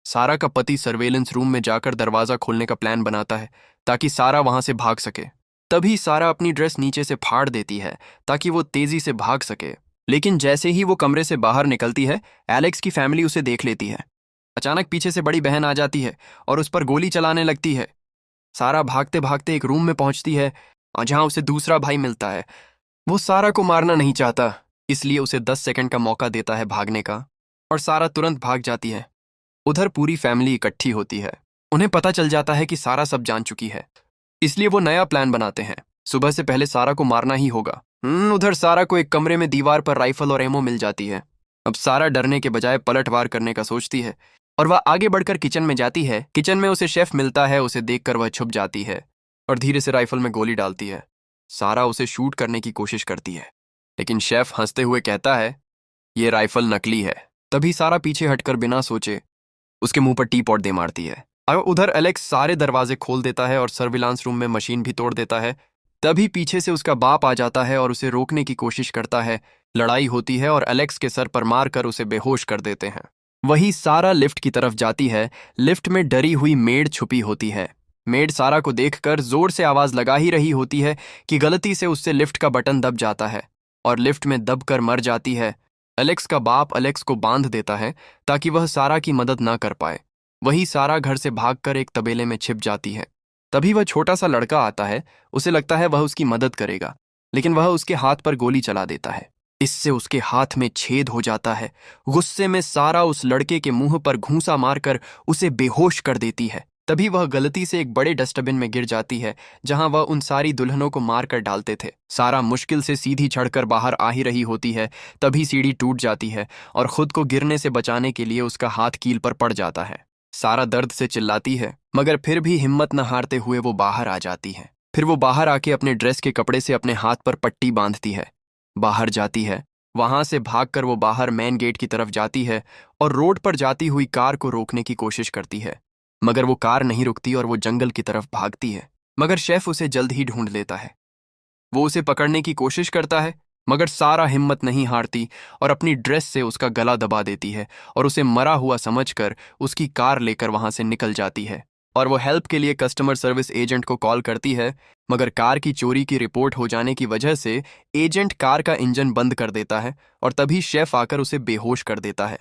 सारा का पति सर्वेलेंस रूम में जाकर दरवाजा खोलने का प्लान बनाता है ताकि सारा वहां से भाग सके। तभी सारा अपनी ड्रेस नीचे से फाड़ देती है ताकि वो तेजी से भाग सके। लेकिन जैसे ही वो कमरे से बाहर निकलती है, एलेक्स की फैमिली उसे देख लेती है। अचानक पीछे से बड़ी बहन आ जाती है और उस पर गोली चलाने लगती है। सारा भागते भागते एक रूम में पहुंचती है और जहां उसे दूसरा भाई मिलता है। वो सारा को मारना नहीं चाहता, इसलिए उसे 10 सेकंड का मौका देता है भागने का, और सारा तुरंत भाग जाती है। उधर पूरी फैमिली इकट्ठी होती है। उन्हें पता चल जाता है कि सारा सब जान चुकी है, इसलिए वो नया प्लान बनाते हैं। सुबह से पहले सारा को मारना ही होगा। उधर सारा को एक कमरे में दीवार पर राइफल और एमो मिल जाती है। अब सारा डरने के बजाय पलटवार करने का सोचती है और वह आगे बढ़कर किचन में जाती है। किचन में उसे शेफ मिलता है। उसे देखकर वह छुप जाती है और धीरे से राइफल में गोली डालती है। सारा उसे शूट करने की कोशिश करती है, लेकिन शेफ हंसते हुए कहता है, ये राइफल नकली है। तभी सारा पीछे हटकर बिना सोचे उसके मुंह पर टी पॉट दे मारती है। और उधर एलेक्स सारे दरवाजे खोल देता है और सर्विलांस रूम में मशीन भी तोड़ देता है। तभी पीछे से उसका बाप आ जाता है और उसे रोकने की कोशिश करता है। लड़ाई होती है और एलेक्स के सर पर मारकर उसे बेहोश कर देते हैं। वही सारा लिफ्ट की तरफ जाती है। लिफ्ट में डरी हुई मेड छुपी होती है। मेड सारा को देखकर जोर से आवाज लगा ही रही होती है कि गलती से उससे लिफ्ट का बटन दब जाता है और लिफ्ट में दबकर मर जाती है। एलेक्स का बाप एलेक्स को बांध देता है ताकि वह सारा की मदद ना कर पाए। वही सारा घर से भागकर एक तबेले में छिप जाती है। तभी वह छोटा सा लड़का आता है। उसे लगता है वह उसकी मदद करेगा, लेकिन वह उसके हाथ पर गोली चला देता है। इससे उसके हाथ में छेद हो जाता है। गुस्से में सारा उस लड़के के मुंह पर घूंसा मारकर उसे बेहोश कर देती है। तभी वह गलती से एक बड़े डस्टबिन में गिर जाती है जहां वह उन सारी दुल्हनों को मार कर डालते थे। सारा मुश्किल से सीधी चढ़कर बाहर आ ही रही होती है, तभी सीढ़ी टूट जाती है और खुद को गिरने से बचाने के लिए उसका हाथ कील पर पड़ जाता है। सारा दर्द से चिल्लाती है, मगर फिर भी हिम्मत न हारते हुए वो बाहर आ जाती है। फिर वो बाहर आके अपने ड्रेस के कपड़े से अपने हाथ पर पट्टी बांधती है, बाहर जाती है। वहां से भागकर वो बाहर मेन गेट की तरफ जाती है और रोड पर जाती हुई कार को रोकने की कोशिश करती है, मगर वो कार नहीं रुकती और वो जंगल की तरफ भागती है। मगर शेफ उसे जल्द ही ढूंढ लेता है। वो उसे पकड़ने की कोशिश करता है, मगर सारा हिम्मत नहीं हारती और अपनी ड्रेस से उसका गला दबा देती है और उसे मरा हुआ समझकर उसकी कार लेकर वहां से निकल जाती है। और वो हेल्प के लिए कस्टमर सर्विस एजेंट को कॉल करती है, मगर कार की चोरी की रिपोर्ट हो जाने की वजह से एजेंट कार का इंजन बंद कर देता है और तभी शेफ आकर उसे बेहोश कर देता है।